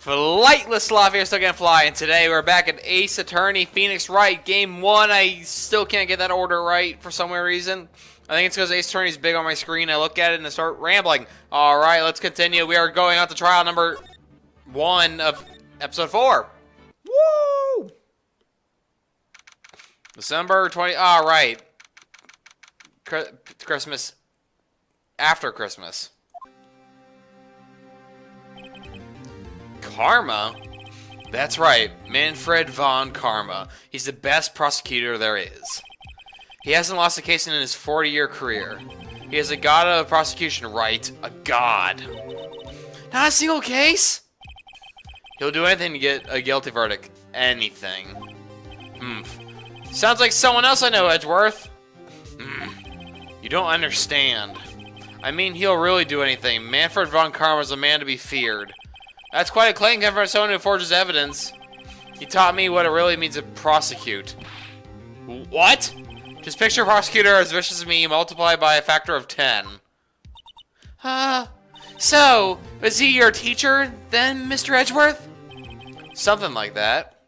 Flightless Sloth here, still gonna fly, and today we're back at Ace Attorney Phoenix Wright. Game 1, I still can't get that order right for some weird reason. I think it's because Ace Attorney's big on my screen. I look at it and I start rambling. Alright, let's continue. We are going on to trial number 1 of episode 4. Woo! December 20, alright. Christmas. After Christmas. Karma? That's right, Manfred von Karma. He's the best prosecutor there is. He hasn't lost a case in his 40-year career. He is a god of prosecution, right? A god. Not a single case? He'll do anything to get a guilty verdict. Anything. Sounds like someone else I know, Edgeworth. You don't understand. I mean, he'll really do anything. Manfred von Karma is a man to be feared. That's quite a claim coming from someone who forges evidence. He taught me what it really means to prosecute. What? Just picture a prosecutor as vicious as me multiplied by a factor of 10. So, was he your teacher then, Mr. Edgeworth? Something like that.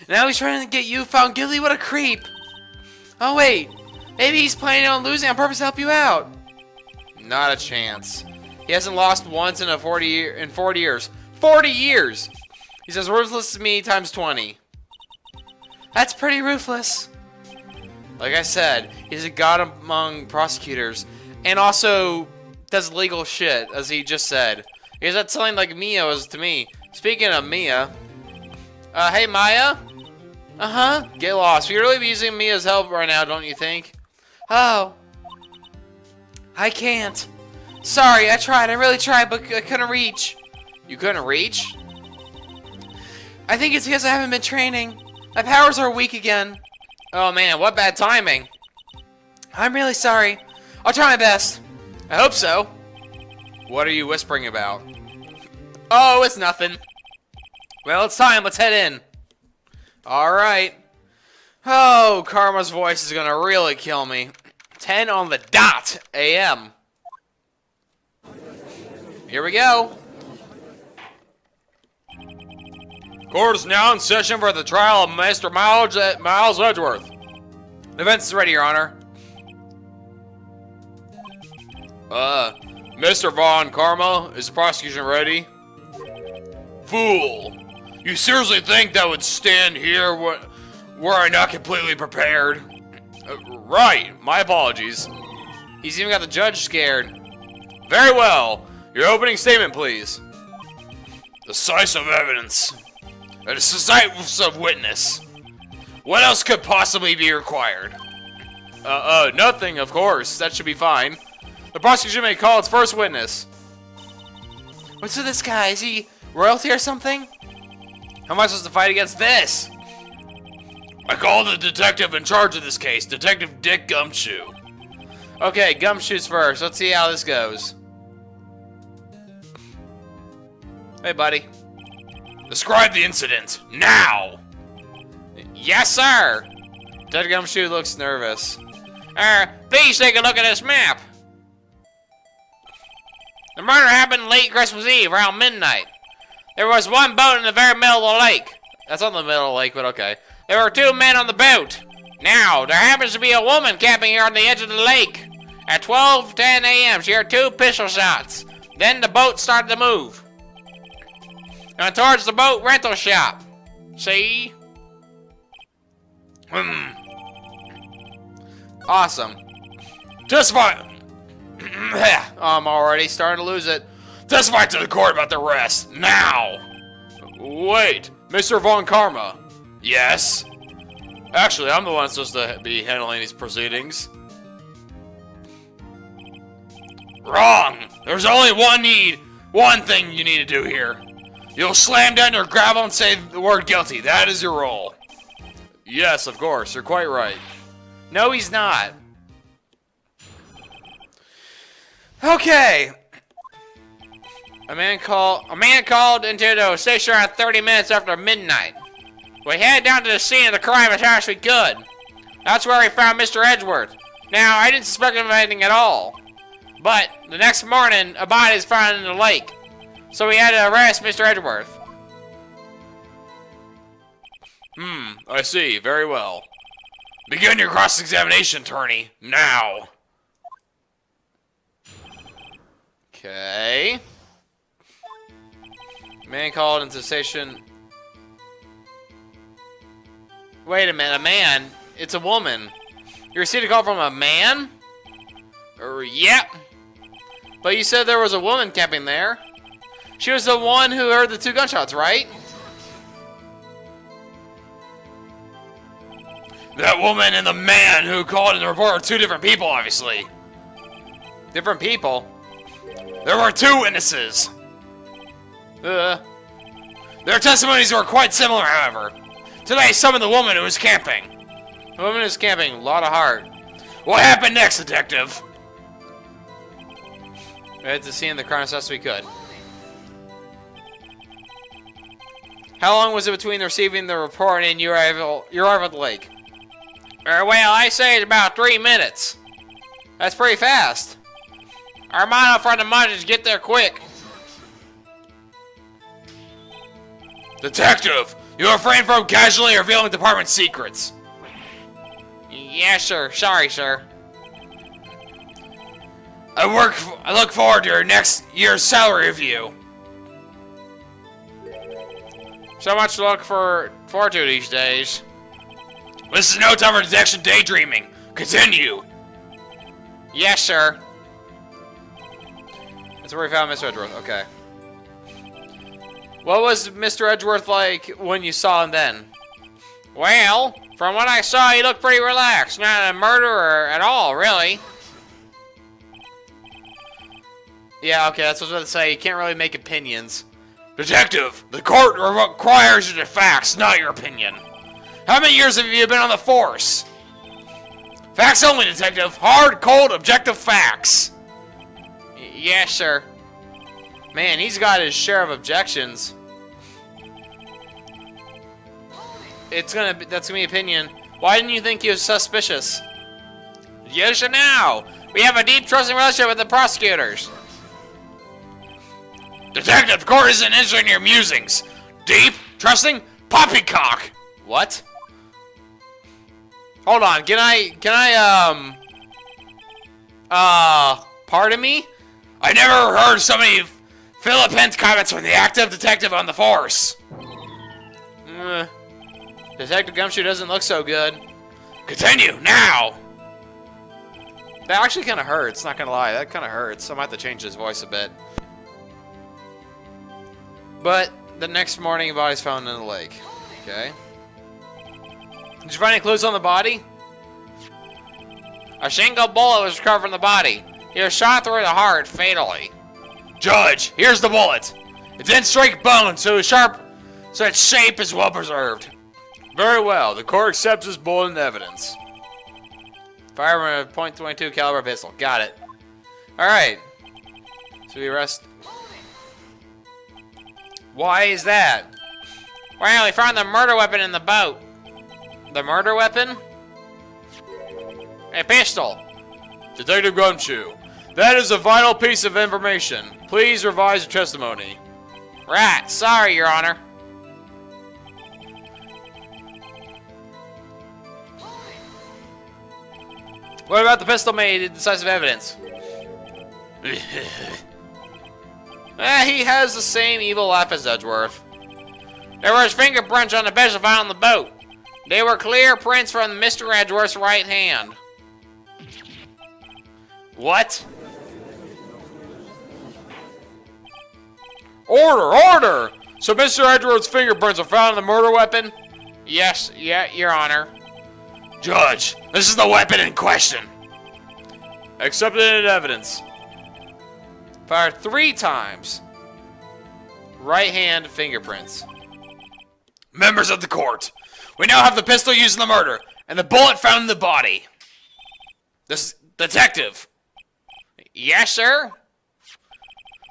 Now he's trying to get you found guilty? What a creep. Oh wait, maybe he's planning on losing on purpose to help you out. Not a chance. He hasn't lost once in 40 years. 40 years! He's as ruthless as me times 20. That's pretty ruthless. Like I said, he's a god among prosecutors. And also does legal shit, as he just said. Because that's something like Mia was to me. Speaking of Mia. Hey Maya? Get lost. We'd really be using Mia's help right now, don't you think? Oh. I can't. Sorry, I tried. I really tried, but I couldn't reach. You couldn't reach? I think it's because I haven't been training. My powers are weak again. Oh man, what bad timing. I'm really sorry. I'll try my best. I hope so. What are you whispering about? Oh, it's nothing. Well, it's time. Let's head in. Alright. Oh, Karma's voice is gonna really kill me. 10 on the dot a.m. Here we go. Court is now in session for the trial of Mr. Miles Edgeworth. The defense is ready, Your Honor. Mr. von Karma, is the prosecution ready? Fool! You seriously think that would stand here were I not completely prepared? Right, my apologies. He's even got the judge scared. Very well. Your opening statement, please. Decisive evidence. A decisive witness. What else could possibly be required? Nothing, of course. That should be fine. The prosecution may call its first witness. What's with this guy? Is he royalty or something? How am I supposed to fight against this? I call the detective in charge of this case, Detective Dick Gumshoe. Okay, Gumshoe's first. Let's see how this goes. Hey, buddy. Describe the incident, now! Yes, sir! Detective Gumshoe looks nervous. Please take a look at this map. The murder happened late Christmas Eve, around midnight. There was one boat in the very middle of the lake. That's not the middle of the lake, but okay. There were 2 men on the boat. Now, there happens to be a woman camping here on the edge of the lake. At 12:10 a.m., she heard 2 pistol shots. Then the boat started to move. And towards the boat rental shop. See? Awesome. Testify. I'm already starting to lose it. Testify to the court about the rest. Now. Wait, Mr. von Karma. Yes? Actually, I'm the one supposed to be handling these proceedings. Wrong. There's only one thing you need to do here. You'll slam down your gravel and say the word guilty. That is your role. Yes, of course. You're quite right. No, he's not. Okay. A man called into the station around 30 minutes after midnight. We headed down to the scene of the crime as fast as we could. That's where we found Mr. Edgeworth. Now, I didn't suspect him of anything at all. But the next morning, a body is found in the lake. So we had to arrest Mr. Edgeworth. I see. Very well. Begin your cross-examination, attorney. Now. Okay. Man called into station. Wait a minute, a man? It's a woman. You received a call from a man? Yep. But you said there was a woman camping there. She was the one who heard the 2 gunshots, right? That woman and the man who called in the report are 2 different people, obviously. Different people? There were 2 witnesses. Their testimonies were quite similar, however. Today, summoned the woman who was camping. The woman who's camping, a lot of heart. What happened next, detective? We had to see in the crime as best we could. How long was it between receiving the report and your arrival at the lake? Well, I say it's about 3 minutes. That's pretty fast. Our motto for the month is get there quick. Detective, you refrain from casually revealing department secrets. Yes, sir. Sorry, sir. I look forward to your next year's salary review. So much to look forward to these days. This is no time for detection daydreaming. Continue. Yes, sir. That's where we found Mr. Edgeworth. Okay. What was Mr. Edgeworth like when you saw him then? Well, from what I saw, he looked pretty relaxed. Not a murderer at all, really. Yeah, okay, that's what I was about to say. You can't really make opinions. Detective, the court requires your facts, not your opinion. How many years have you been on the force? Facts only, detective. Hard, cold, objective facts. Yes, sir. Man, he's got his share of objections. That's gonna be opinion. Why didn't you think he was suspicious? You should know. We have a deep trusting relationship with the prosecutors. Detective, the court isn't interested in your musings. Deep, trusting, poppycock. What? Hold on, pardon me? I never heard so many Philippines comments from the active detective on the force. Detective Gumshoe doesn't look so good. Continue, now! That actually kind of hurts, not gonna lie. That kind of hurts. I might have to change his voice a bit. But the next morning, a body's found in the lake. Okay. Did you find any clues on the body? A single bullet was recovered from the body. He was shot through the heart fatally. Judge, here's the bullet. It didn't strike bone, so its shape is well preserved. Very well. The court accepts this bullet in evidence. Fire from a .22 caliber pistol. Got it. All right. So we arrest. Why is that? Well, we found the murder weapon in the boat. The murder weapon? A pistol. Detective Gumshoe, that is a vital piece of information. Please revise your testimony. Right. Sorry, Your Honor. What about the pistol made decisive evidence? He has the same evil laugh as Edgeworth. There was fingerprints on the pistol found on the boat. They were clear prints from Mr. Edgeworth's right hand. What? Order! Order! So Mr. Edgeworth's fingerprints are found on the murder weapon? Yes, Your Honor. Judge, this is the weapon in question. Accepted in evidence. Fired 3 times. Right hand fingerprints. Members of the court, we now have the pistol used in the murder and the bullet found in the body. This detective. Yes, sir.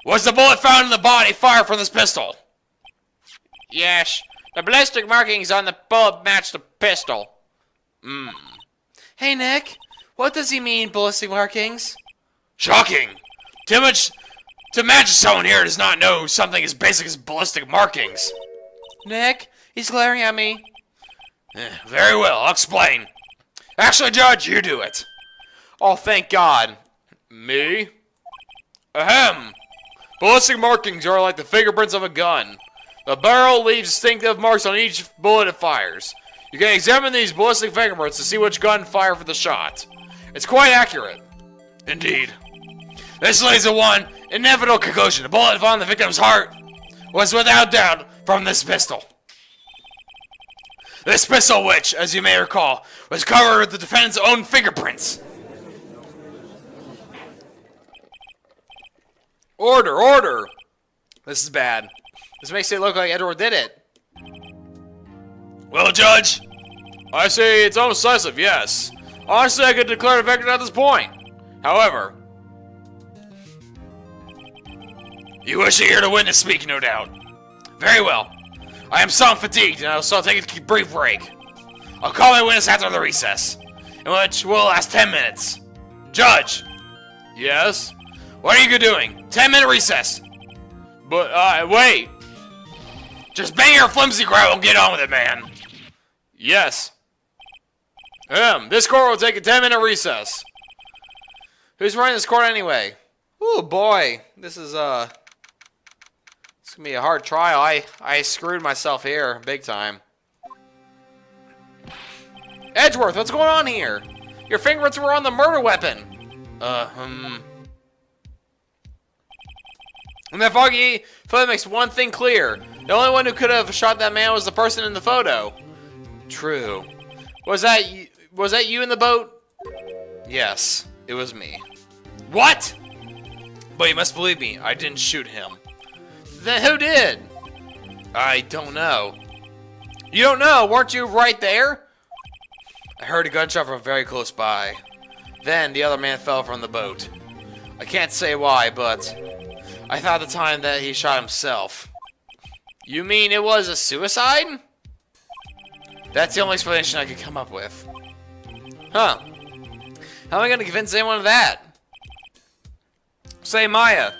Was the bullet found in the body fired from this pistol? Yes. The ballistic markings on the bullet match the pistol. Hey, Nick. What does he mean, ballistic markings? Shocking. To imagine someone here does not know something as basic as ballistic markings. Nick, he's glaring at me. Very well, I'll explain. Actually, Judge, you do it. Oh, thank God. Me? Ahem. Ballistic markings are like the fingerprints of a gun. The barrel leaves distinctive marks on each bullet it fires. You can examine these ballistic fingerprints to see which gun fired for the shot. It's quite accurate. Indeed. This leads to one inevitable conclusion. The bullet found in the victim's heart was without doubt from this pistol. This pistol which, as you may recall, was covered with the defendant's own fingerprints. Order, order! This is bad. This makes it look like Edward did it. Well, Judge, I say it's undecisive, yes. Honestly, I could declare the victim at this point. However, you wish to hear the witness speak, no doubt. Very well. I am somewhat fatigued, and so I'll take a brief break. I'll call my witness after the recess, in which will last 10 minutes. Judge! Yes? What are you doing? 10-minute recess. But, wait. Just bang your flimsy growl and get on with it, man. Yes. This court will take a 10-minute recess. Who's running this court anyway? Ooh, boy. This is, it's gonna be a hard trial. I screwed myself here, big time. Edgeworth, what's going on here? Your fingerprints were on the murder weapon. And that foggy photo makes one thing clear. The only one who could have shot that man was the person in the photo. True. Was that you in the boat? Yes, it was me. What? But you must believe me, I didn't shoot him. Then who did? I don't know. You don't know? Weren't you right there? I heard a gunshot from very close by. Then the other man fell from the boat. I can't say why, but I thought at the time that he shot himself. You mean it was a suicide? That's the only explanation I could come up with. Huh. How am I going to convince anyone of that? Say Maya.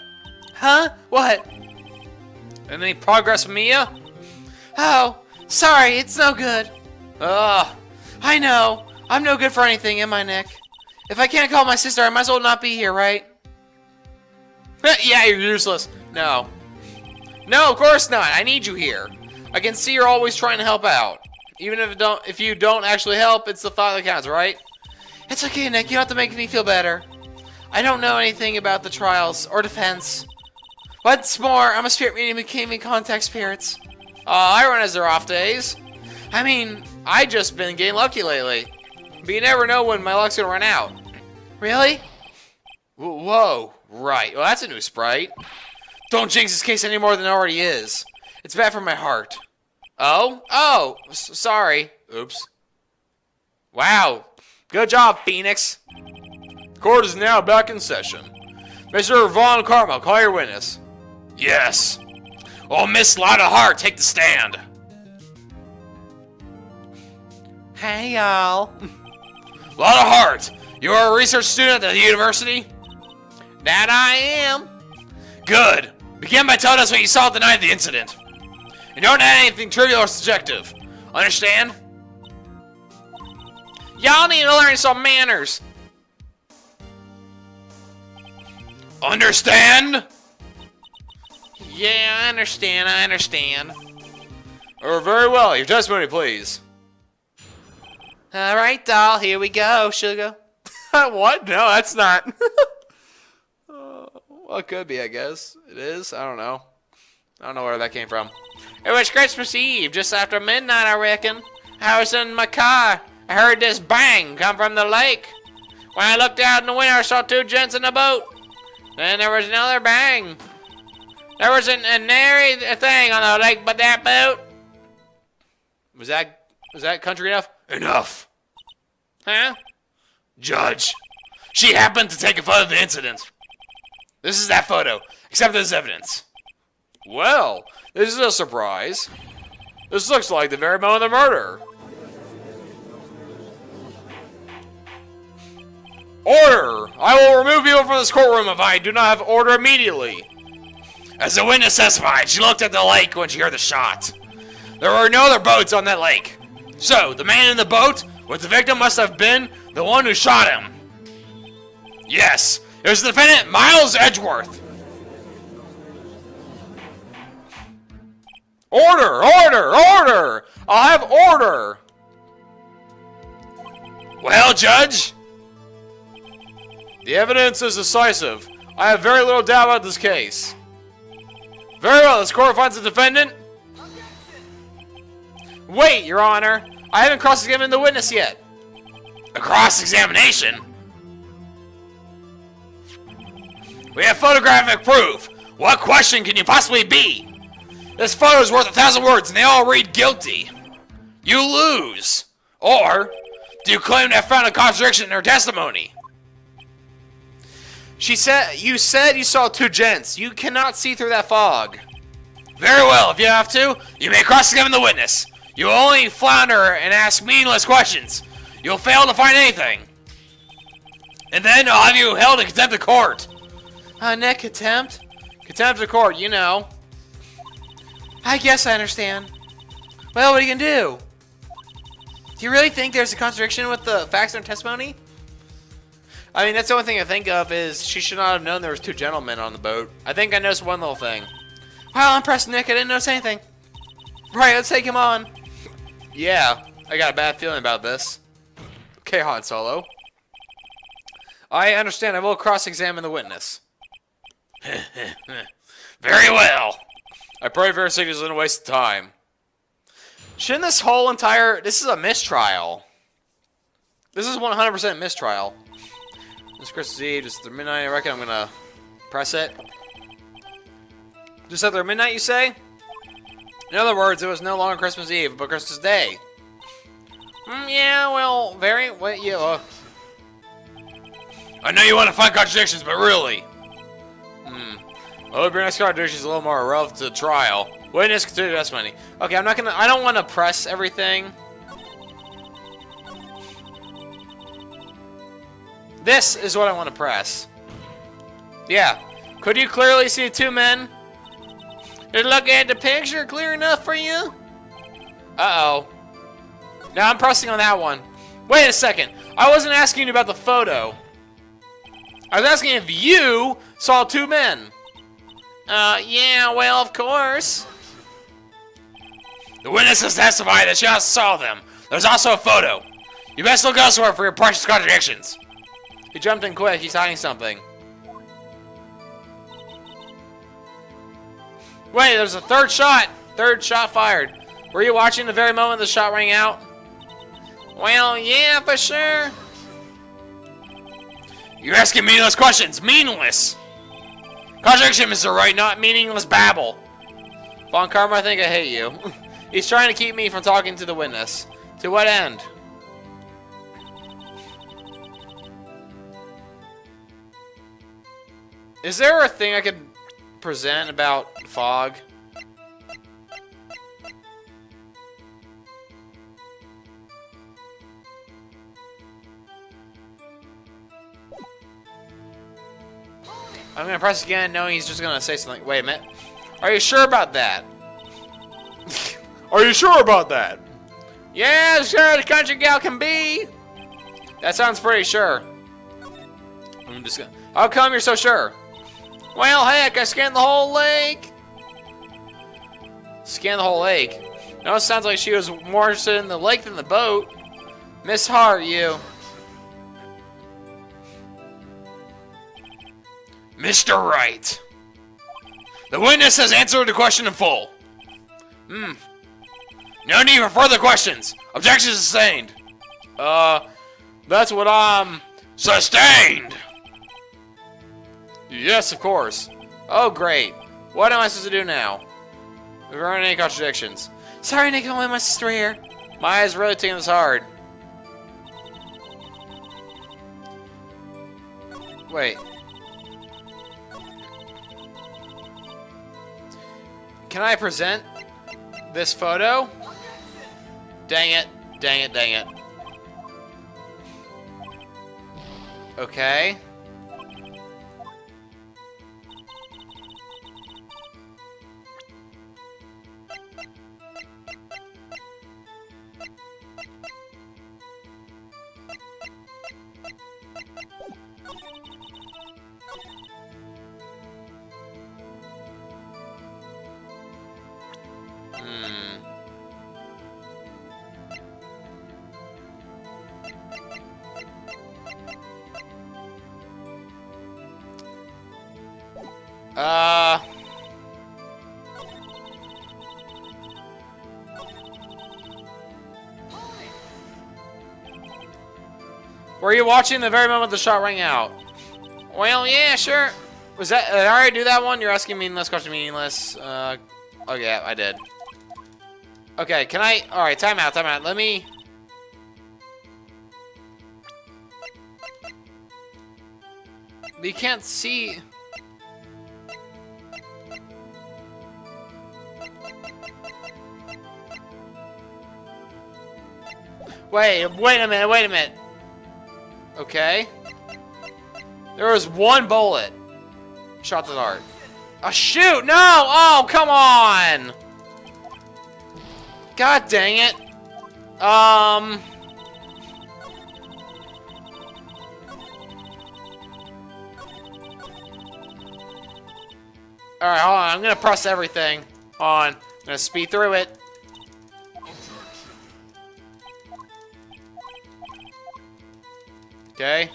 Huh? What? Any progress with Mia? Oh, sorry, it's no good. Ugh. I know. I'm no good for anything, am I, Nick? If I can't call my sister, I might as well not be here, right? Yeah, you're useless. No. No, of course not. I need you here. I can see you're always trying to help out. Even if you don't actually help, it's the thought that counts, right? It's okay, Nick. You don't have to make me feel better. I don't know anything about the trials or defense. What's more, I'm a spirit medium who came in contact spirits. Everyone has their off days. I mean, I just been getting lucky lately. But you never know when my luck's gonna run out. Really? Whoa. Right. Well, that's a new sprite. Don't jinx this case any more than it already is. It's bad for my heart. Oh? Oh! Sorry. Oops. Wow. Good job, Phoenix. Court is now back in session. Mr. von Karma, call your witness. Yes. Oh, Miss Lotta Hart, take the stand. Hey, y'all. Lotta Hart, you are a research student at the university? That I am. Good. Begin by telling us what you saw the night of the incident. You don't add anything trivial or subjective. Understand? Y'all need to learn some manners. Understand? Yeah, I understand. Very well. Your testimony, please. Alright, doll. Here we go, sugar. What? No, that's not. Well, it could be, I guess. It is? I don't know. I don't know where that came from. It was Christmas Eve, just after midnight, I reckon. I was in my car. I heard this bang come from the lake. When I looked out in the window, I saw two gents in a boat. Then there was another bang. There was a nary thing on the lake but that boat. Was that country enough? Enough. Huh? Judge, she happened to take a photo of the incident. This is that photo, except as evidence. Well, this is a surprise. This looks like the very moment of the murder. Order! I will remove people from this courtroom if I do not have order immediately. As the witness testified, she looked at the lake when she heard the shot. There were no other boats on that lake. So, the man in the boat with the victim must have been the one who shot him. Yes, it was the defendant, Miles Edgeworth. Order! Order! Order! I'll have order! Well, Judge? The evidence is decisive. I have very little doubt about this case. Very well, this court finds the defendant. Wait, Your Honor. I haven't cross-examined the witness yet. A cross-examination? We have photographic proof. What question can you possibly be? This photo is worth 1,000 words and they all read guilty. You lose. Or, do you claim to have found a contradiction in her testimony? You said you saw two gents. You cannot see through that fog. Very well, if you have to, you may cross-examine the witness. You will only flounder and ask meaningless questions. You'll fail to find anything. And then I'll have you held in contempt of court. Net contempt? Contempt of court, you know. I guess I understand. Well, what are you gonna do? Do you really think there's a contradiction with the facts in her testimony? I mean, that's the only thing I think of is she should not have known there was two gentlemen on the boat. I think I noticed one little thing. Wow, I'm impressed, Nick. I didn't notice anything. Right, let's take him on. Yeah, I got a bad feeling about this. Okay, Han Solo. I understand. I will cross-examine the witness. Very well. I pray for your signatures isn't a waste of time. Shouldn't this whole entire... This is a mistrial. This is 100% mistrial. This Christmas Eve, just after midnight, I reckon I'm gonna press it. Just after midnight, you say? In other words, it was no longer Christmas Eve, but Christmas Day. Yeah, well, yeah. I know you want to find contradictions, but really. I hope your next contradiction is a little more relevant to the trial. Witness continue testimony. Okay, I don't want to press everything. This is what I want to press. Yeah. Could you clearly see two men? Did look at the picture clear enough for you? Uh-oh. Now I'm pressing on that one. Wait a second. I wasn't asking you about the photo. I was asking if you saw two men. Yeah, well, of course. The witness has testified that she also saw them. There's also a photo. You best look elsewhere for your precious contradictions. He jumped in quick. He's hiding something. Wait, there's a third shot. Third shot fired. Were you watching the very moment the shot rang out? Well, yeah, for sure. You're asking meaningless questions. Meaningless. Contradiction, Mr. Wright, not meaningless babble. Von Karma, I think I hate you. He's trying to keep me from talking to the witness. To what end? Is there a thing I could present about fog? I'm gonna press again, knowing he's just gonna say something. Wait a minute. Are you sure about that? Are you sure about that? Yeah, as sure as country gal can be. That sounds pretty sure. I'm just gonna. How come you're so sure? Well, heck, I scanned the whole lake. Scan the whole lake. No, it sounds like she was more interested in the lake than the boat. Miss Hart, you. Mr. Wright. The witness has answered the question in full. No need for further questions. Objection sustained. That's what I'm... Sustained! Yes, of course. Oh, great. What am I supposed to do now? There aren't any contradictions. Sorry, Nick, only my sister here. My eyes really taking this hard. Wait. Can I present this photo? Dang it. Dang it, dang it. Okay. Were you watching the very moment the shot rang out? Well, yeah, sure. Was that? Did I already do that one? You're asking meaningless question, meaningless. Okay, yeah, I did. Okay, can I? All right, time out, time out. Let me. We can't see. Wait a minute, wait a minute. Okay. There was one bullet. Shot the dart. Oh, shoot! No! Oh, come on! God dang it. Alright, hold on. I'm gonna press everything. Hold on. I'm gonna speed through it. Okay.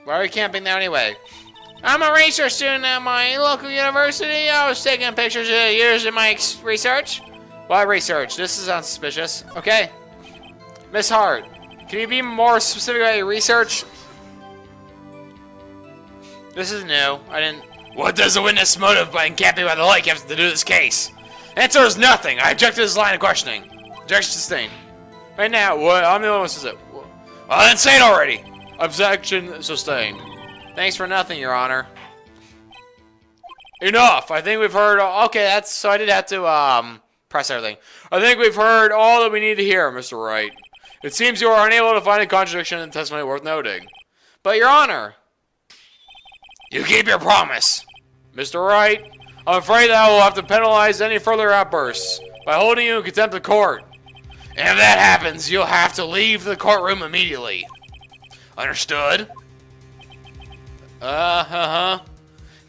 Why are we camping there anyway? I'm a research student at my local university. I was taking pictures of using my research. What research? This is unsuspicious. Okay. Miss Hart, can you be more specific about your research? This is new. I didn't... What does the witness motive by camping by the lake have to do with this case? Answer is nothing. I object to this line of questioning. Objection sustained. Right now, what? I'm the only one who says it. Well, then say it already. Objection sustained. Thanks for nothing, Your Honor. Enough. I think we've heard. Okay, that's so. I did have to press everything. I think we've heard all that we need to hear, Mr. Wright. It seems you are unable to find a contradiction in the testimony worth noting. But, Your Honor, you keep your promise, Mr. Wright. I'm afraid that I will have to penalize any further outbursts by holding you in contempt of court. And if that happens, you'll have to leave the courtroom immediately. Understood? Nick!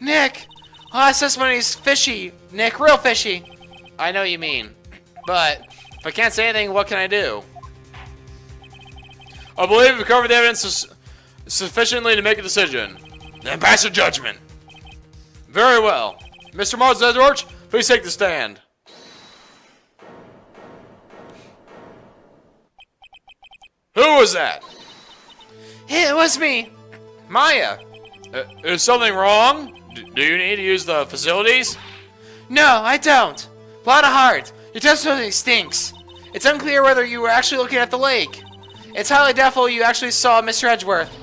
Oh, that testimony's fishy. Nick, real fishy. I know what you mean. But, if I can't say anything, what can I do? I believe we've covered the evidence sufficiently to make a decision. Then pass your judgment. Very well. Mr. Mars Edwards, please take the stand. Who was that? It was me. Maya. Is something wrong? Do you need to use the facilities? No, I don't. Lot of heart. Your testimony stinks. It's unclear whether you were actually looking at the lake. It's highly doubtful you actually saw Mr. Edgeworth.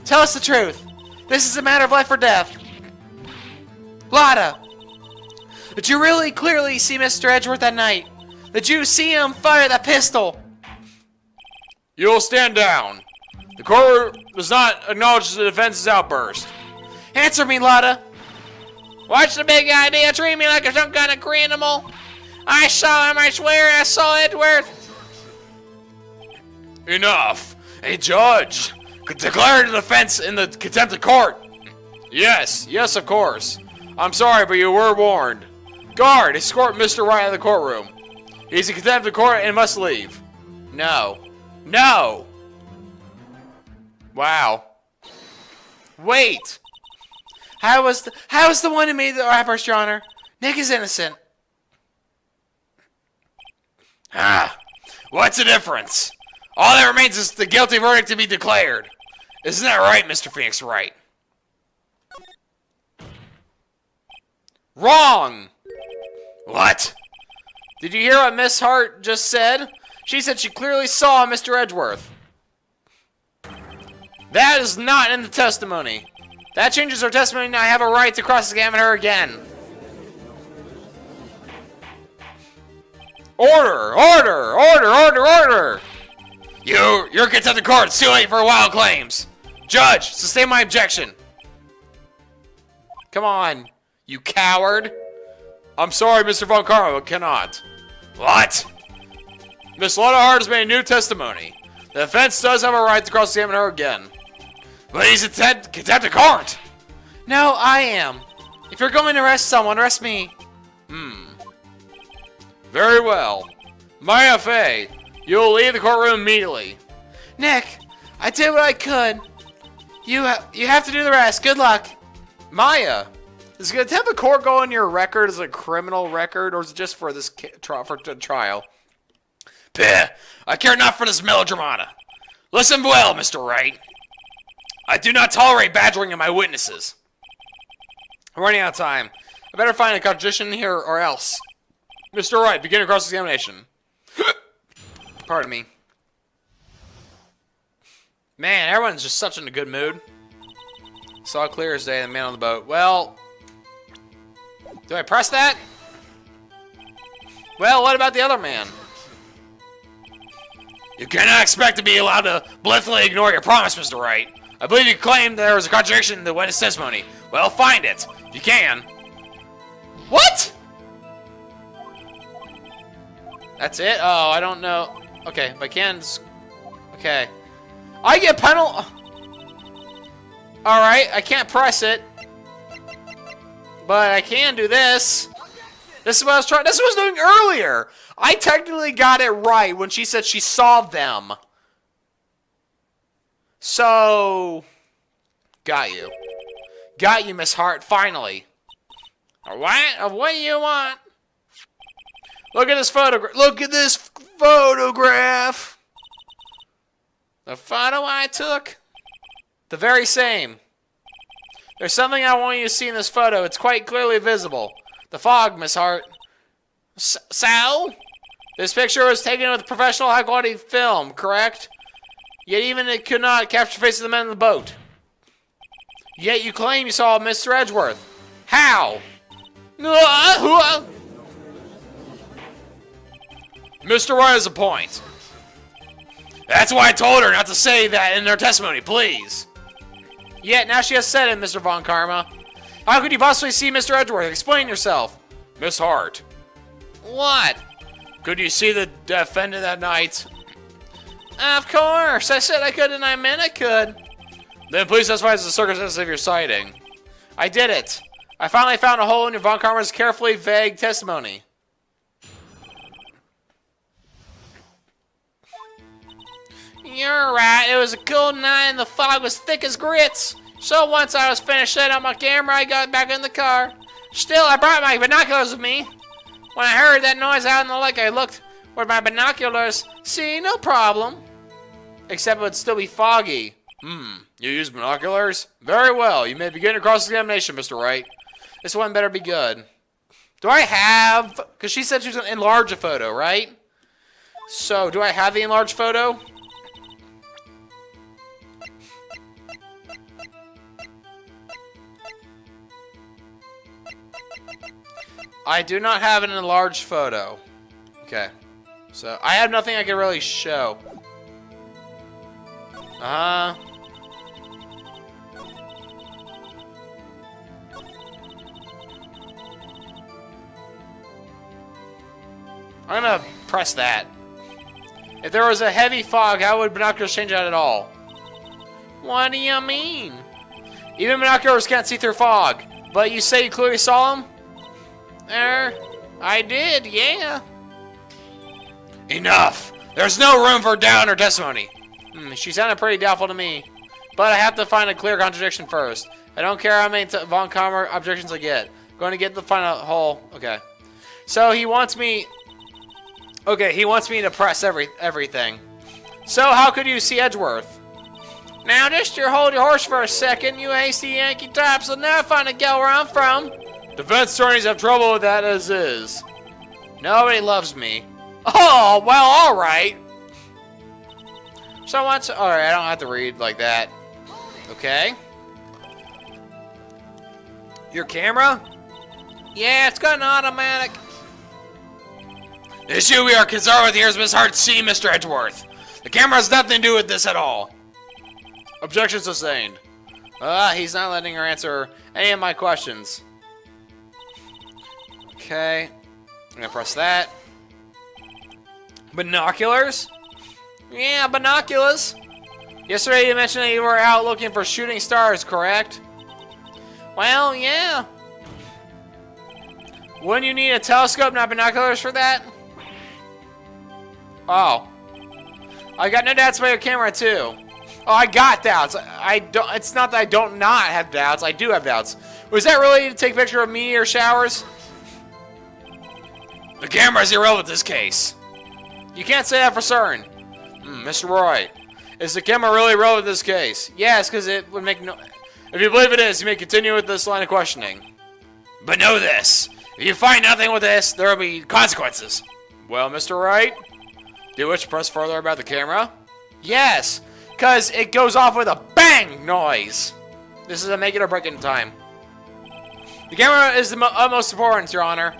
Tell us the truth. This is a matter of life or death. Lotta. Did you really clearly see Mr. Edgeworth that night? Did you see him fire that pistol? You'll stand down. The court does not acknowledge the defense's outburst. Answer me, Lotta. What's the big idea? Treat me like some kind of animal. I saw him, I swear I saw Edgeworth. Enough. A judge could declare the defense in the contempt of court. Yes, of course. I'm sorry, but you were warned. Guard, escort Mr. Wright out of the courtroom. He's in contempt of court and must leave. No. No! Wow. Wait! How was the one who made the outburst, Your Honor? Nick is innocent. Ah, what's the difference? All that remains is the guilty verdict to be declared. Isn't that right, Mr. Phoenix Wright? Wrong! What? Did you hear what Miss Hart just said? She said she clearly saw Mr. Edgeworth. That is not in the testimony. That changes her testimony, and I have a right to cross-examine her again. Order! Order! Order! Order! Order! You're contempt of court. It's too late for wild claims. Judge, sustain my objection. Come on, you coward. I'm sorry, Mr. von Karma, but cannot. What? Miss Sloth has made a new testimony. The defense does have a right to cross-examine her again. But he's contempt of court! No, I am. If you're going to arrest someone, arrest me. Very well. Maya Fey, you'll leave the courtroom immediately. Nick, I did what I could. You have to do the rest. Good luck. Maya, is contempt of court go on your record as a criminal record, or is it just for this trial? Peh, I care not for this melodramata. Listen well, Mr. Wright. I do not tolerate badgering of my witnesses. I'm running out of time. I better find a contradiction here or else. Mr. Wright, begin your cross-examination. Pardon me. Man, everyone's just such in a good mood. Saw clear as day, the man on the boat. Well, do I press that? Well, what about the other man? You cannot expect to be allowed to blithely ignore your promise, Mr. Wright. I believe you claimed there was a contradiction in the witness testimony. Well, find it, if you can. What? That's it? Oh, I don't know. Okay, if I can... Okay. I get penal... Alright, I can't press it. But I can do this. This is what I was trying... This is what I was doing earlier. I technically got it right when she said she saw them. So... Got you. Got you, Miss Hart, finally. What? What do you want? Look at this photograph. Look at this photograph. The photo I took? The very same. There's something I want you to see in this photo. It's quite clearly visible. The fog, Miss Hart. So? This picture was taken with professional high-quality film, correct? Yet even it could not capture the faces of the men in the boat. Yet you claim you saw Mr. Edgeworth. How? Mr. Wright has a point. That's why I told her not to say that in her testimony, please. Yet now she has said it, Mr. von Karma. How could you possibly see Mr. Edgeworth? Explain yourself. Miss Hart. What? Could you see the defendant that night? Of course. I said I could and I meant I could. Then please testify as the circumstances of your sighting. I did it. I finally found a hole in your von Karma's carefully vague testimony. You're right. It was a cold night and the fog was thick as grits. So once I was finished setting up my camera, I got back in the car. Still, I brought my binoculars with me. When I heard that noise out in the lake, I looked with my binoculars. See, no problem. Except it would still be foggy. You use binoculars? Very well. You may begin your cross-examination, Mr. Wright. This one better be good. Do I have... Because she said she was going to enlarge a photo, right? So, do I have the enlarged photo? I do not have an enlarged photo. Okay. So, I have nothing I can really show. I'm gonna press that. If there was a heavy fog, how would binoculars change that at all? What do you mean? Even binoculars can't see through fog. But you say you clearly saw them? I did, yeah. Enough! There's no room for doubt in her testimony. She sounded pretty doubtful to me. But I have to find a clear contradiction first. I don't care how many von Karma objections I get. I'm going to get the final hole. Okay. So he wants me... Okay, he wants me to press everything. So how could you see Edgeworth? Now just hold your horse for a second, you hasty Yankee types will never find a gal where I'm from. Defense attorneys have trouble with that as is. Nobody loves me. Oh, well, alright. So once... Alright, I don't have to read like that. Okay. Your camera? Yeah, it's got an automatic. The issue we are concerned with here is Miss Hart seeing Mr. Edgeworth. The camera has nothing to do with this at all. Objection sustained. He's not letting her answer any of my questions. Okay. I'm gonna press that. Binoculars? Yeah, binoculars. Yesterday you mentioned that you were out looking for shooting stars, correct? Well, yeah. Wouldn't you need a telescope, not binoculars for that? Oh. I got no doubts about your camera, too. Oh, I got doubts. It's not that I don't not have doubts. I do have doubts. Was that really to take a picture of meteor showers? The camera is irrelevant in this case. You can't say that for certain. Mr. Wright, is the camera really relevant in this case? Yes, because it would make no... If you believe it is, you may continue with this line of questioning. But know this. If you find nothing with this, there will be consequences. Well, Mr. Wright, do you wish to press further about the camera? Yes, because it goes off with a bang noise. This is a make it or break it in time. The camera is the utmost importance, Your Honor.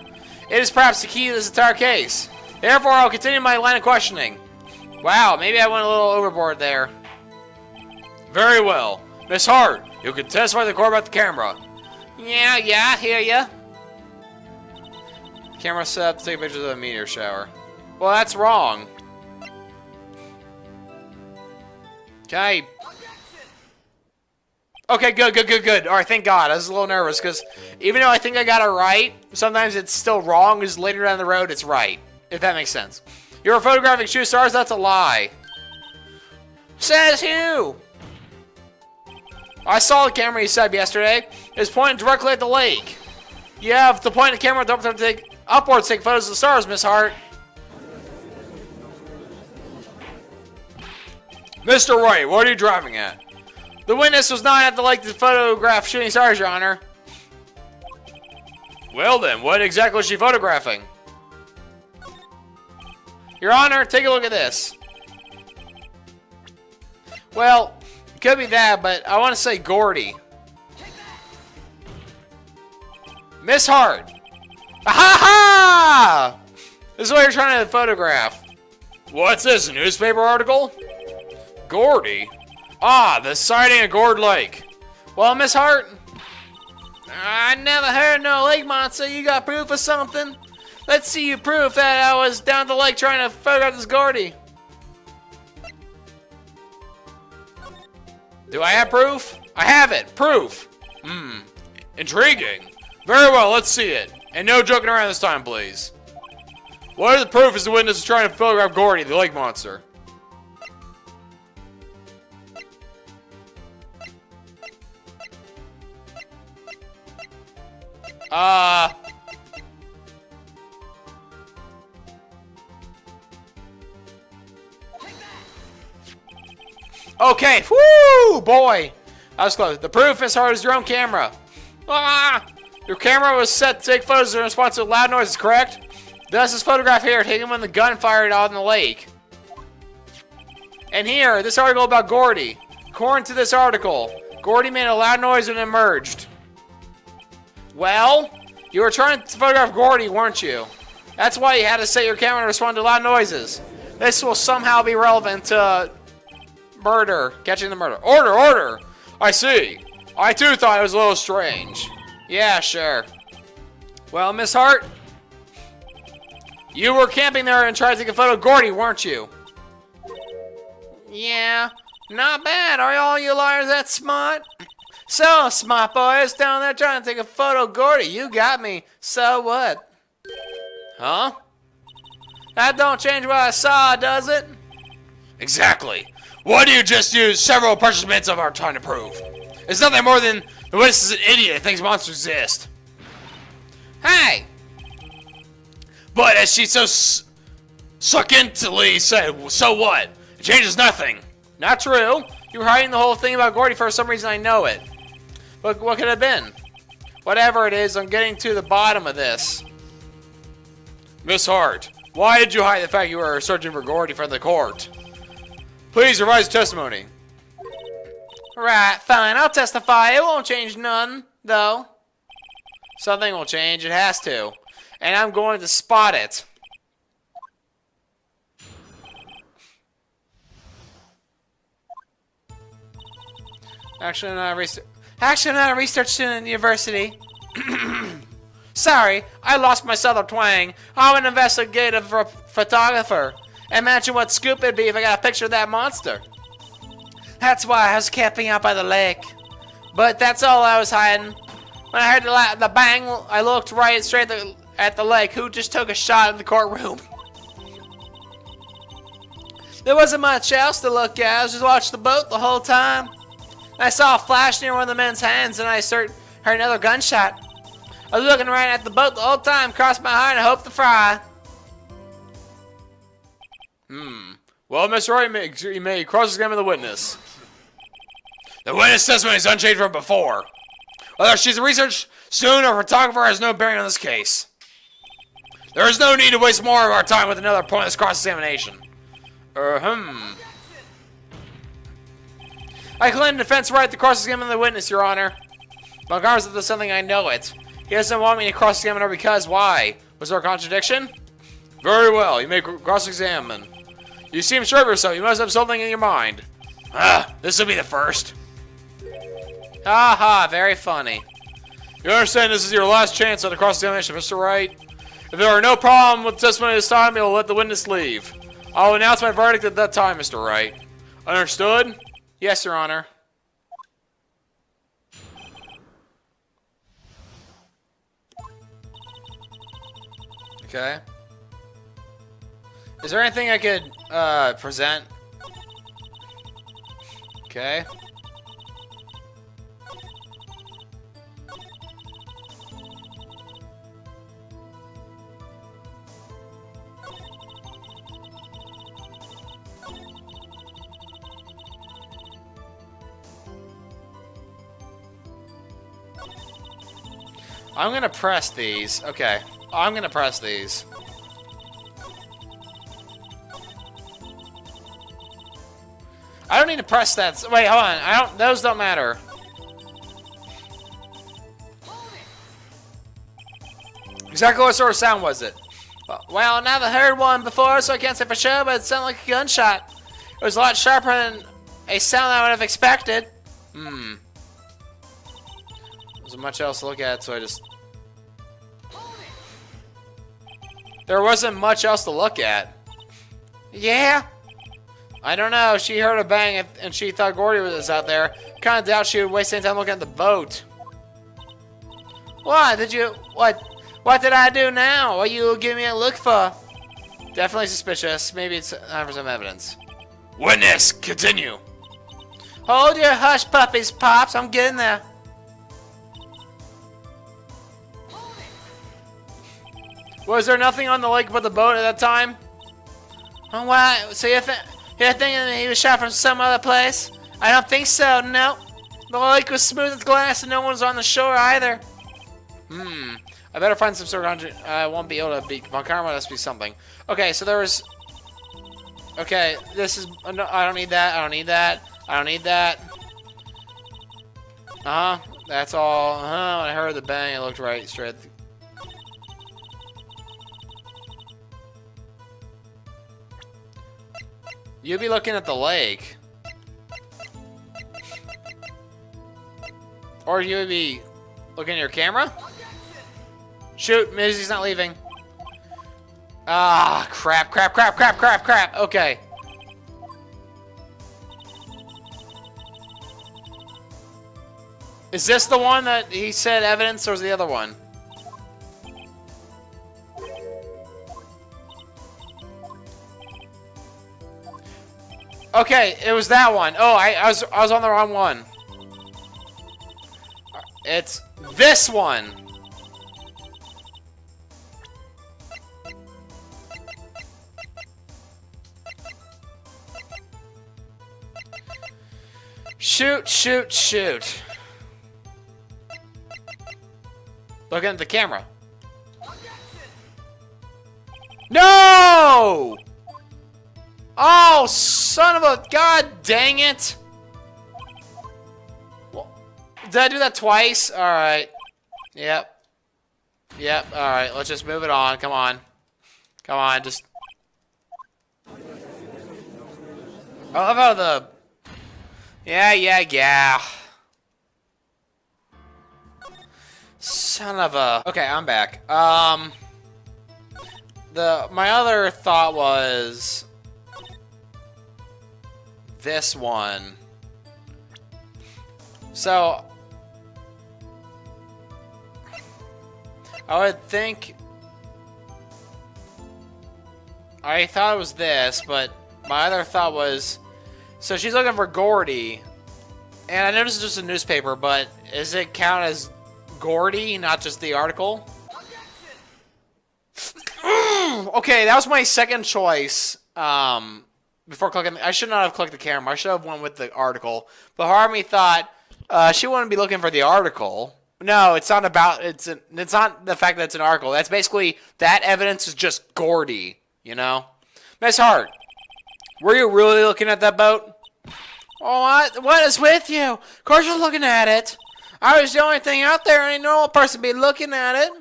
It is perhaps the key to this entire case. Therefore, I'll continue my line of questioning. Wow, maybe I went a little overboard there. Very well. Miss Hart, you can testify to the court about the camera. Yeah, I hear ya. Camera set up to take pictures of a meteor shower. Well, that's wrong. Okay. Okay, good. Alright, thank God. I was a little nervous, because even though I think I got it right, sometimes it's still wrong, because later down the road, it's right. If that makes sense. You were photographing shooting stars? That's a lie. Says who? I saw the camera you set up yesterday. It was pointing directly at the lake. You have to point the camera upwards to take photos of the stars, Miss Hart. Mr. Wright, what are you driving at? The witness was not at the lake to photograph shooting stars, Your Honor. Well then, what exactly was she photographing? Your Honor, take a look at this. Well, it could be that, but I want to say Gordy. Miss Hart. Ha! This is what you're trying to photograph. What's this, a newspaper article? Gordy? Ah, the sighting of Gord Lake. Well, Miss Hart, I never heard no lake monster. You got proof of something? Let's see you proof that I was down the lake trying to photograph this Gordy. Do I have proof? I have it. Proof. Intriguing. Very well, let's see it. And no joking around this time, please. What is the proof is the witness is trying to photograph Gordy, the lake monster? Okay, whoo, boy. That was close. The proof is hard as your own camera. Your camera was set to take photos in response to loud noises, correct? Thus, this photograph here, taken when the gun fired out in the lake. And here, this article about Gordy. According to this article, Gordy made a loud noise when it emerged. Well, you were trying to photograph Gordy, weren't you? That's why you had to set your camera to respond to loud noises. This will somehow be relevant to murder, catching the murder. Order! I see. I too thought it was a little strange. Yeah, sure. Well, Miss Hart, you were camping there and tried to take a photo of Gordy, weren't you? Yeah, not bad. Are all you liars that smart? So, smart boys down there trying to take a photo of Gordy. You got me. So what? Huh? That don't change what I saw, does it? Exactly. Why do you just use several precious minutes of our time to prove? It's nothing more than the witness is an idiot that thinks monsters exist. Hey! But as she so succinctly said, so what? It changes nothing. Not true. You were hiding the whole thing about Gordy for some reason. I know it. But what could it have been? Whatever it is, I'm getting to the bottom of this. Miss Hart, why did you hide the fact you were searching for Gordy for the court? Please revise testimony. Right, fine. I'll testify. It won't change none, though. Something will change. It has to. And I'm going to spot it. Actually, I'm not a research student at the university. Sorry, I lost my southern twang. I'm an investigative photographer. Imagine what scoop it'd be if I got a picture of that monster. That's why I was camping out by the lake. But that's all I was hiding. When I heard the bang, I looked right straight at the lake, who just took a shot at the courtroom. There wasn't much else to look at. I was just watching the boat the whole time. I saw a flash near one of the men's hands, and I heard another gunshot. I was looking right at the boat the whole time, crossed my heart and hoped to fry. Well, Mr. Wright, you may cross-examine the witness. The witness testimony is unchanged from before. Whether she's a research student or photographer has no bearing on this case. There is no need to waste more of our time with another pointless cross-examination. I claim defense right to cross-examine the witness, Your Honor. Regardless if there's something I know it. He doesn't want me to cross-examine her because why? Was there a contradiction? Very well, you may cross-examine. You seem sure of yourself. You must have something in your mind. This will be the first. Haha, very funny. You understand this is your last chance at a cross-examination, Mr. Wright? If there are no problem with testimony this time, you'll let the witness leave. I'll announce my verdict at that time, Mr. Wright. Understood? Yes, Your Honor. Okay. Is there anything I could present? Okay. I'm gonna press these. Okay. I'm gonna press these. I don't need to press that. Wait, hold on. Those don't matter. Exactly what sort of sound was it? Well, I never heard one before, so I can't say for sure, but it sounded like a gunshot. It was a lot sharper than a sound I would have expected. There wasn't much else to look at, so I just... There wasn't much else to look at. Yeah? I don't know. She heard a bang and she thought Gordy was out there. Kind of doubt she would waste any time looking at the boat. What? What did I do now? What you give me a look for? Definitely suspicious. Maybe it's time for some evidence. Witness, continue. Hold your hush puppies, Pops. I'm getting there. Was there nothing on the lake but the boat at that time? Oh, wow. So you're thinking he was shot from some other place? I don't think so, no. The lake was smooth as glass and no one was on the shore either. I better find some sort of... I won't be able to beat Von Karma. Must be something. Okay, so there was... Okay, this is... No, I don't need that. I don't need that. I don't need that. That's all. When I heard the bang, it looked right straight... You'd be looking at the lake. Or you would be looking at your camera? Shoot, Missy's not leaving. Ah, crap. Okay. Is this the one that he said evidence, or is the other one? Okay, it was that one. Oh, I was on the wrong one. It's this one. Shoot. Looking at the camera. No! Oh, son of a... God dang it! Did I do that twice? Alright. Yep. Alright, let's just move it on. Come on, just... I love how the... Yeah. Son of a... Okay, I'm back. My other thought was... this one. So I would think I thought it was this, but my other thought was, so she's looking for Gordy, and I noticed it's just a newspaper, but does it count as Gordy, not just the article? Okay, that was my second choice. Before clicking, I should not have clicked the camera. I should have went with the article. But Harmy thought she wouldn't be looking for the article. No, it's not about it's not the fact that it's an article. That's basically that evidence is just Gordy. You know, Miss Hart, were you really looking at that boat? Oh, what is with you? Of course you're looking at it. I was the only thing out there. Any normal person would be looking at it.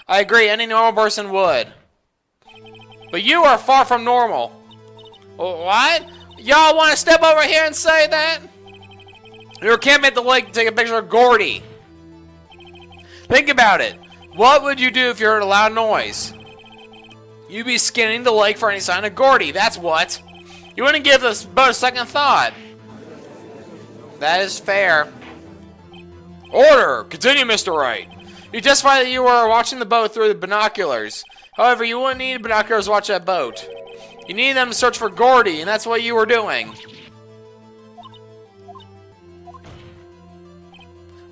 I agree. Any normal person would. But you are far from normal. What? Y'all want to step over here and say that? You camping at the lake to take a picture of Gordy. Think about it. What would you do if you heard a loud noise? You'd be scanning the lake for any sign of Gordy. That's what. You wouldn't give this boat a second thought. That is fair. Order! Continue, Mr. Wright. You testified that you were watching the boat through the binoculars. However, you wouldn't need binoculars to watch that boat. You need them to search for Gordy, and that's what you were doing.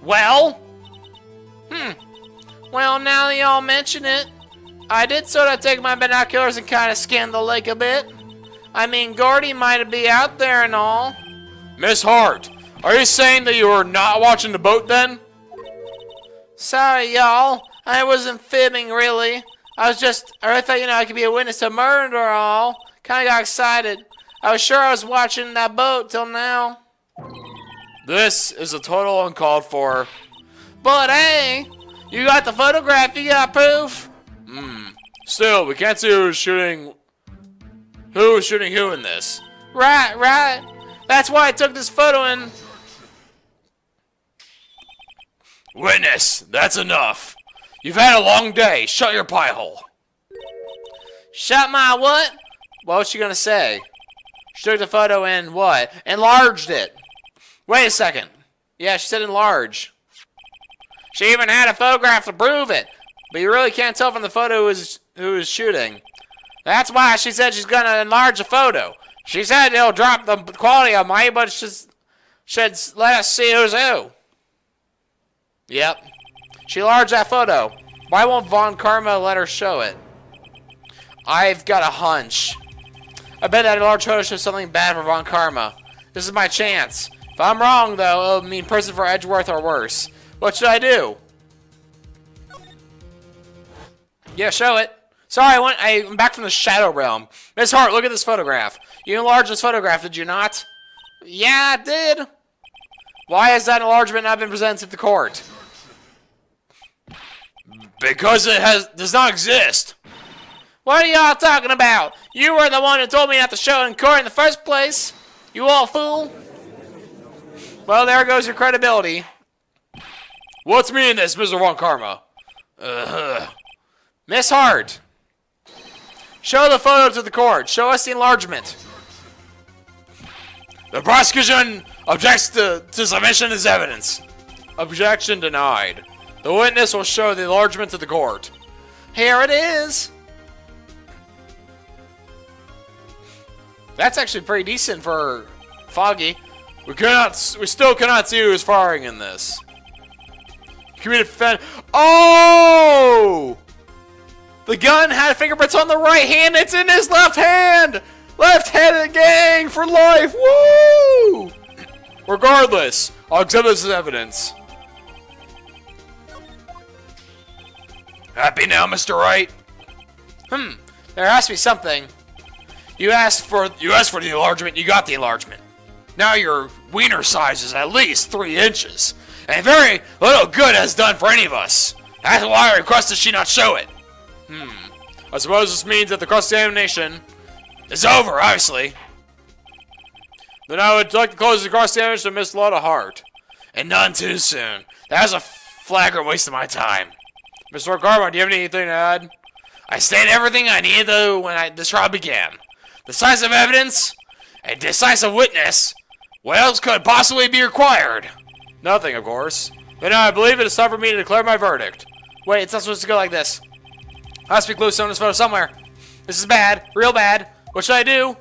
Well? Well, now that y'all mention it, I did sort of take my binoculars and kind of scan the lake a bit. I mean, Gordy might be out there and all. Miss Hart, are you saying that you were not watching the boat then? Sorry, y'all. I wasn't fibbing, really. I really thought, I could be a witness to murder or all. Kind of got excited. I was sure I was watching that boat till now. This is a total uncalled for. But hey, you got the photograph, you got proof? Still, we can't see who's shooting who in this. Right. That's why I took this photo and... Witness, that's enough. You've had a long day. Shut your pie hole. Shut my what? What was she gonna say? She took the photo and what? Enlarged it. Wait a second. Yeah, she said enlarge. She even had a photograph to prove it. But you really can't tell from the photo who is shooting. That's why she said she's gonna enlarge the photo. She said it'll drop the quality of mine, but should let us see who's who. Yep. She enlarged that photo. Why won't Von Karma let her show it? I've got a hunch. I bet that large photo shows something bad for Von Karma. This is my chance. If I'm wrong, though, it'll mean prison for Edgeworth or worse. What should I do? Yeah, show it. Sorry, I'm back from the Shadow Realm. Miss Hart, look at this photograph. You enlarged this photograph, did you not? Yeah, I did. Why has that enlargement not been presented to the court? Because it does not exist. What are y'all talking about? You were the one who told me not to show it in court in the first place. You old fool. Well, there goes your credibility. What's me in this, Mr. Von Karma? Miss Hart. Show the photo to the court. Show us the enlargement. The prosecution objects to submission as evidence. Objection denied. The witness will show the enlargement to the court. Here it is. That's actually pretty decent for Foggy. We still cannot see who is firing in this. Can we defend? Oh! The gun had fingerprints on the right hand. It's in his left hand. Left-handed gang for life. Woo! Regardless, I'll accept this as evidence. Happy now, Mr. Wright? There has to be something. You asked for the enlargement, you got the enlargement. Now your wiener size is at least 3 inches. And very little good has done for any of us. That's why I requested she not show it. I suppose this means that the cross-examination is over, obviously. Then I would like to close the cross-examination to Miss Lotta Hart. And none too soon. That was a flagrant waste of my time. Mr. Karma, do you have anything to add? I stated everything I needed to when this trial began. The size of evidence A decisive witness? What else could possibly be required? Nothing, of course. But now I believe it is time for me to declare my verdict. Wait, it's not supposed to go like this. There has to be clues in this photo somewhere. This is bad. Real bad. What should I do?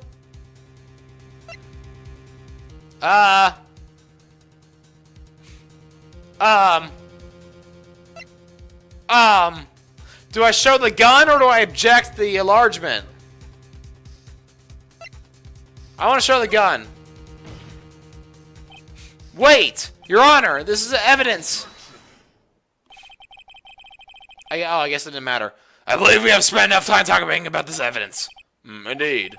Do I show the gun or do I object the enlargement? I want to show the gun. Wait! Your Honor, this is evidence. I guess it didn't matter. I believe we have spent enough time talking about this evidence. Indeed.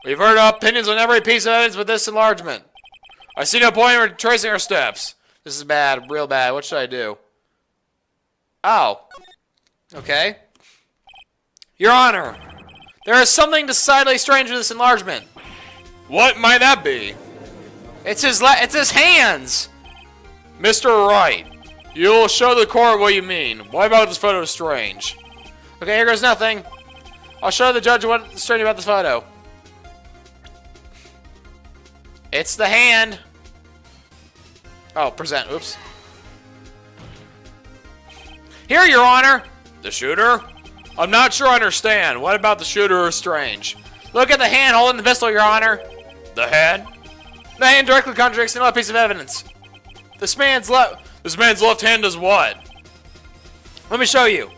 We've heard opinions on every piece of evidence with this enlargement. I see no point in retracing our steps. This is bad, real bad. What should I do? Oh. Okay. Your Honor, there is something decidedly strange with this enlargement. What might that be? It's his hands. Mr. Wright, you will show the court what you mean. Why about this photo is strange? Okay, here goes nothing. I'll show the judge what's strange about this photo. It's the hand. Oh, present. Oops. Here, Your Honor. The shooter? I'm not sure I understand. What about the shooter is strange? Look at the hand holding the pistol, Your Honor. The hand? The hand directly contradicts another piece of evidence. This man's left hand does what? Let me show you.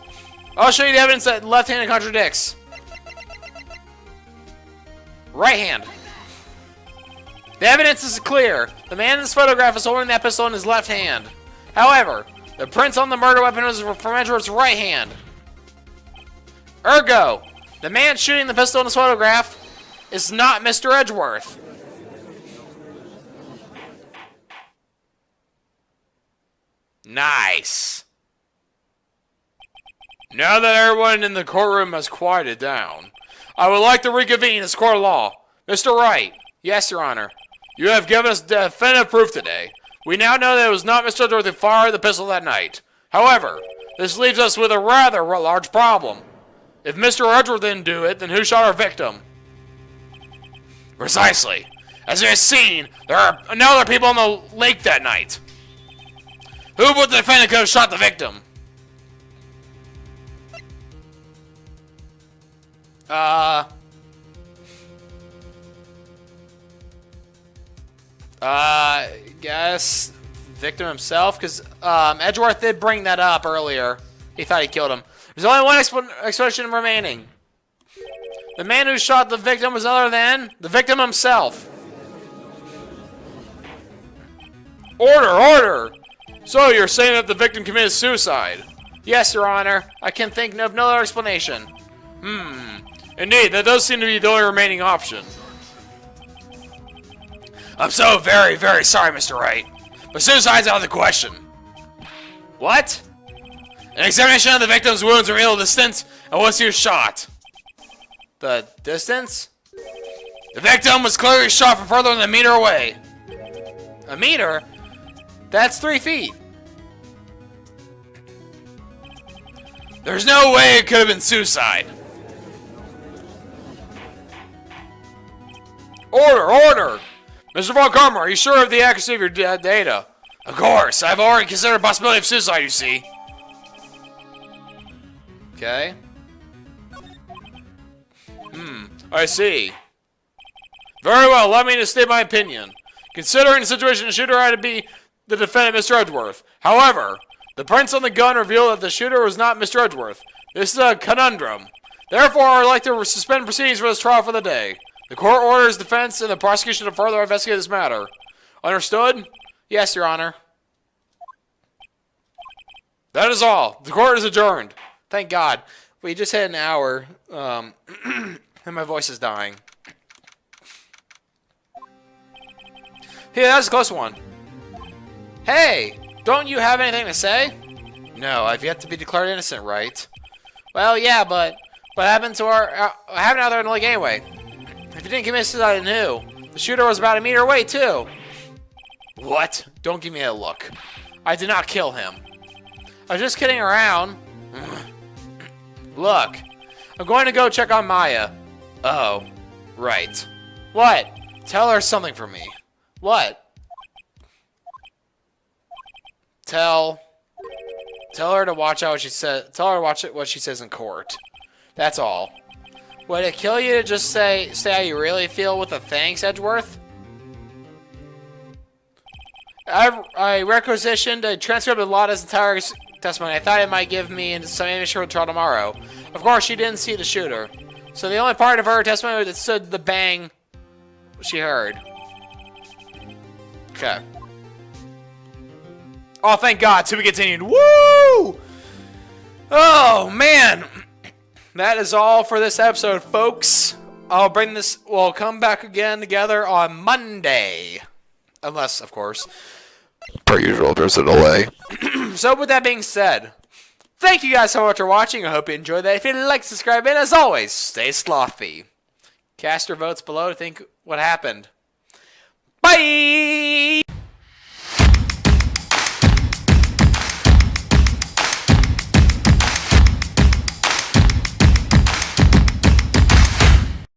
I'll show you the evidence that left hand contradicts. Right hand. The evidence is clear. The man in this photograph is holding that pistol in his left hand. However, the prints on the murder weapon was from Edgeworth's right hand. Ergo, the man shooting the pistol in this photograph is not Mr. Edgeworth. Nice. Now that everyone in the courtroom has quieted down, I would like to reconvene this court of law. Mr. Wright. Yes, Your Honor. You have given us definitive proof today. We now know that it was not Mr. Edgeworth who fired the pistol that night. However, this leaves us with a rather large problem. If Mr. Edgeworth didn't do it, then who shot our victim? Precisely. As you have seen, there are no other people on the lake that night. Who but the defendant could have shot the victim? Guess victim himself, because Edgeworth did bring that up earlier. He thought he killed him. There's only one explanation remaining. The man who shot the victim was other than the victim himself. Order! So you're saying that the victim committed suicide? Yes, Your Honor. I can think of no other explanation. Indeed, that does seem to be the only remaining option. I'm so very sorry, Mr. Wright, but suicide's out of the question. What? An examination of the victim's wounds revealed the distance at which he was shot. The distance? The victim was clearly shot from further than a meter away. A meter? That's 3 feet. There's no way it could have been suicide. Order! Mr. von Karma, are you sure of the accuracy of your data? Of course, I've already considered the possibility of suicide, you see. Okay. I see. Very well, let me just state my opinion. Considering the situation, the shooter had to be the defendant, Mr. Edgeworth. However, the prints on the gun reveal that the shooter was not Mr. Edgeworth. This is a conundrum. Therefore, I would like to suspend proceedings for this trial for the day. The court orders defense and the prosecution to further investigate this matter. Understood? Yes, Your Honor. That is all. The court is adjourned. Thank God. We just hit an hour, and my voice is dying. Hey, that was a close one. Hey, don't you have anything to say? No, I've yet to be declared innocent, right? Well, yeah, but what happened to what happened out there in the lake anyway? If you didn't commit suicide, who? The shooter was about a meter away, too. What? Don't give me a look. I did not kill him. I was just kidding around. Look, I'm going to go check on Maya. Oh, right. What? Tell her something for me. What? Tell her to watch out what she says. Tell her to watch what she says in court. That's all. Would it kill you to just say how you really feel with a thanks, Edgeworth? I requisitioned a transcript of Lotta's entire testimony. I thought it might give me some ammunition for trial tomorrow. Of course, she didn't see the shooter. So the only part of her testimony that stood the bang she heard. Okay. Oh, thank God. To be continued. Woo! Oh, man. That is all for this episode, folks. We'll come back again together on Monday. Unless, of course, per usual, there's a delay. So, with that being said, thank you guys so much for watching. I hope you enjoyed that. If you'd like to subscribe, and as always, stay slothy. Cast your votes below to think what happened. Bye!